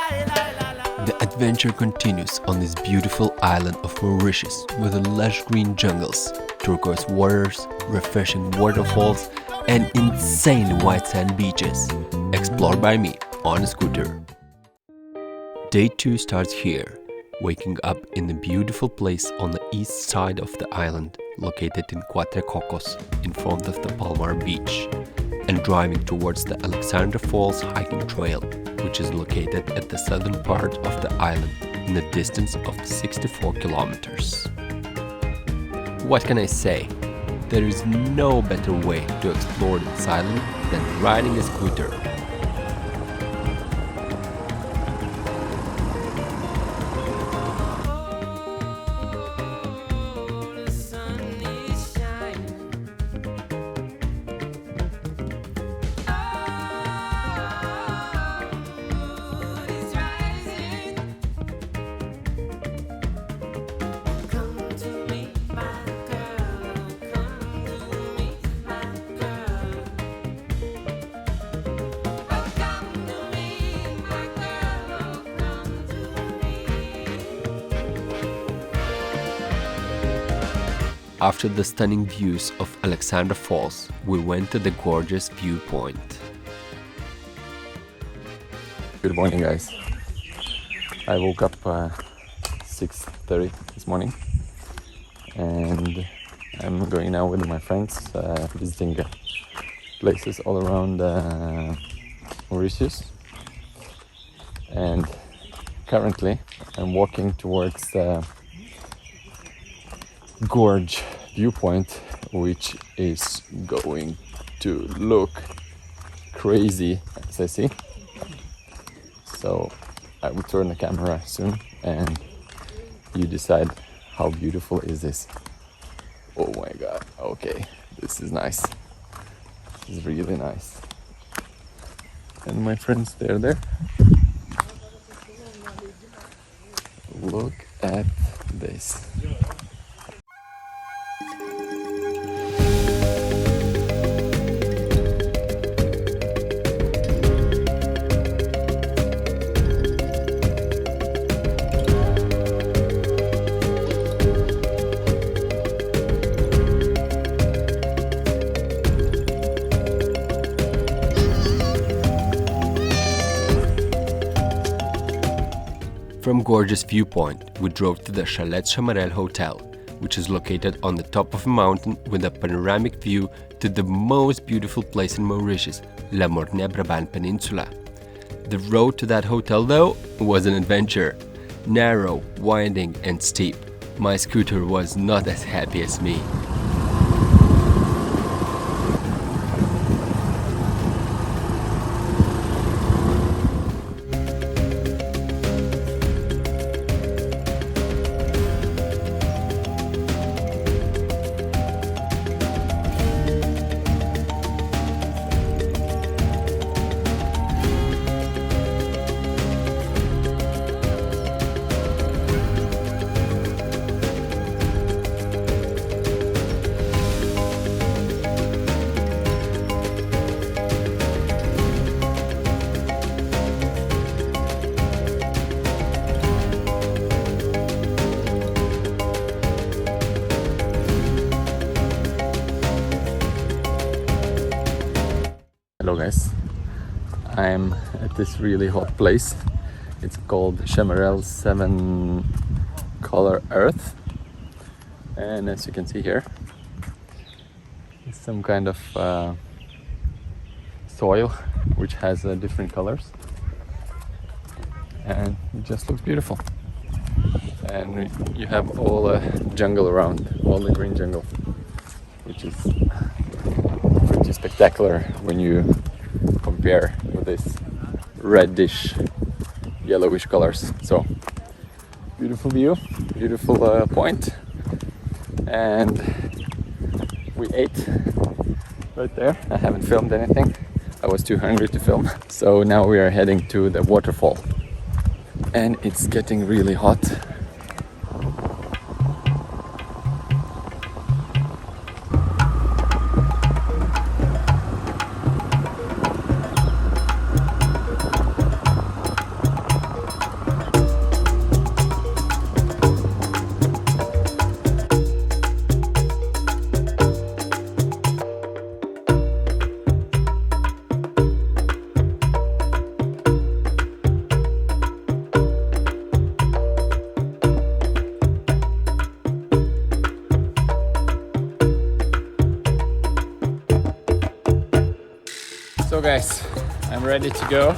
The adventure continues on this beautiful island of Mauritius with the lush green jungles, turquoise waters, refreshing waterfalls, and insane white sand beaches, explored by me on a scooter. Day 2 starts here, waking up in the beautiful place on the east side of the island, located in Quatre Cocos, in front of the Palmar beach, and driving towards the Alexander Falls hiking trail, which is located at the southern part of the island in a distance of 64 kilometers. What can I say? There is no better way to explore this island than riding a scooter. After the stunning views of Alexander Falls, we went to the Gorge's viewpoint. Good morning, guys. I woke up 6:30 this morning and I'm going now with my friends visiting places all around Mauritius, and currently I'm walking towards the Gorge viewpoint, which is going to look crazy as I see. So I will turn the camera soon and you decide how beautiful is this. Oh my god, okay, this is nice. This is really nice. And my friends, they're there. Look at this. From Gorge's viewpoint, we drove to the Chalet Chamarel hotel, which is located on the top of a mountain with a panoramic view to the most beautiful place in Mauritius, La Morne-Brabant Peninsula. The road to that hotel, though, was an adventure. Narrow, winding and steep. My scooter was not as happy as me. Hello guys, I'm at this really hot place. It's called Chamarel 7 Color Earth, and as you can see here, it's some kind of soil which has different colors, and it just looks beautiful. And you have all the jungle around, all the green jungle, which is pretty spectacular when you compare with this reddish yellowish colors. So beautiful view, beautiful point, and we ate right there. I haven't filmed anything, I was too hungry to film. So now we are heading to the waterfall and it's getting really hot. guys, I'm ready to go.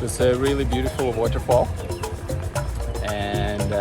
It's a really beautiful waterfall, and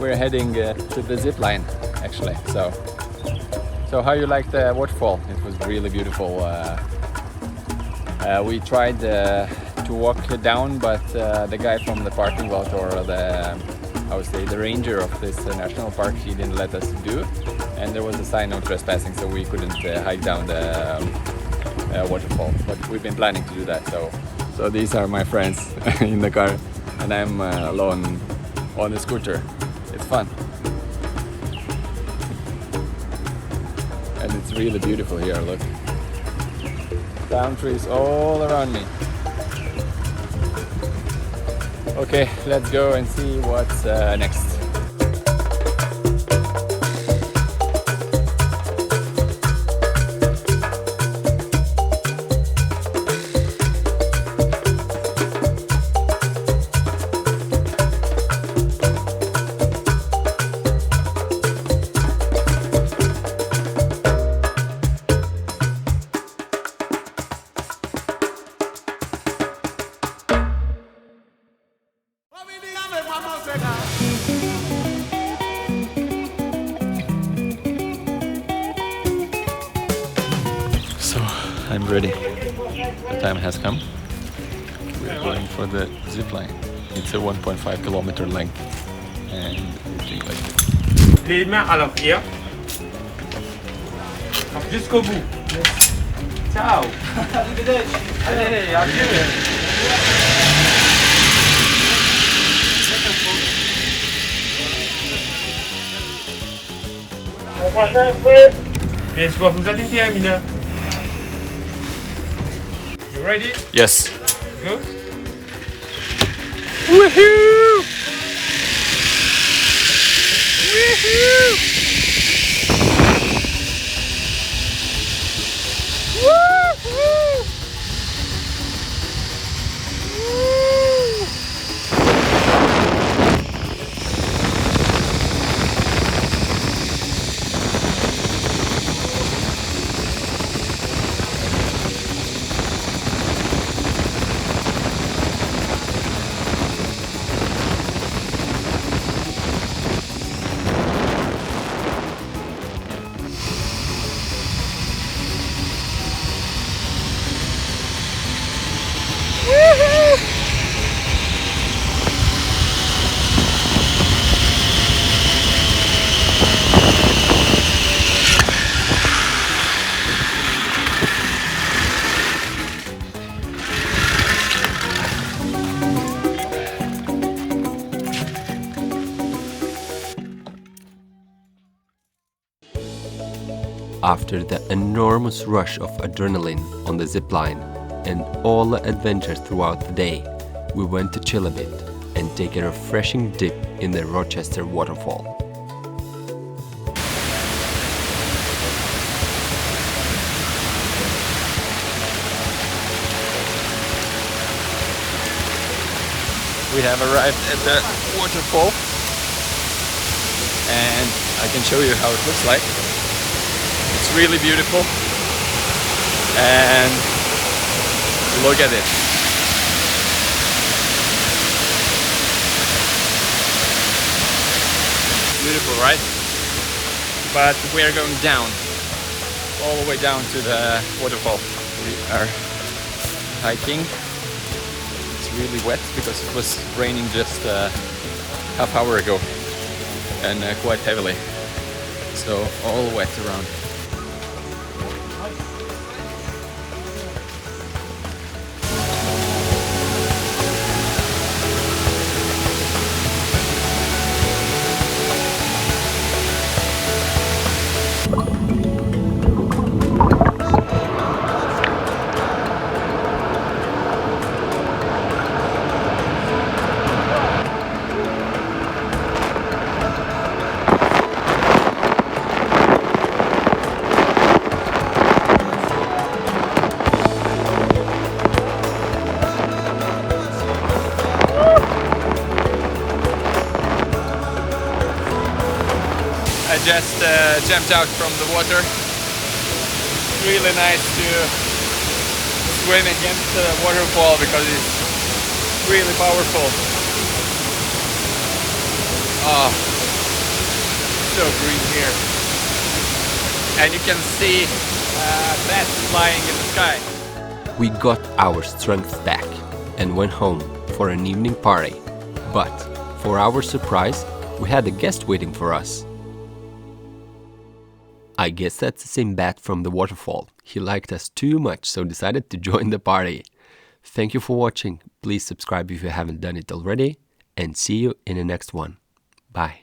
we're heading to the zipline actually. So how you like the waterfall? It was really beautiful. We tried to walk down, but the guy from the parking lot, or the ranger of this national park, he didn't let us do it. And there was a sign no trespassing, so we couldn't hike down the waterfall. But we've been planning to do that. So these are my friends in the car, and I'm alone on the scooter. It's fun. And it's really beautiful here, look. Palm trees all around me. Okay, let's go and see what's next. So I'm ready. The time has come. We're going for the zipline. It's a 1.5 kilometer length, and we're doing like this. Les mains à l'arrière. Jusqu'au bout. Ciao. Allez, adieu. Yes, what was that in here, Mina? You ready? Yes. Go. Woohoo! Woohoo! Woohoo! After the enormous rush of adrenaline on the zipline and all the adventures throughout the day, we went to chill a bit and take a refreshing dip in the Rochester waterfall. We have arrived at the waterfall, and I can show you how it looks like. It's really beautiful, and look at it. Beautiful, right? But we are going down, all the way down to the waterfall. We are hiking. It's really wet because it was raining just half hour ago, and quite heavily. So all wet around. I just jumped out from the water, really nice to swim against the waterfall because it's really powerful. Oh, so green here. And you can see bats flying in the sky. We got our strength back and went home for an evening party. But, for our surprise, we had a guest waiting for us. I guess that's the same bat from the waterfall. He liked us too much, so decided to join the party. Thank you for watching. Please subscribe if you haven't done it already, and see you in the next one. Bye.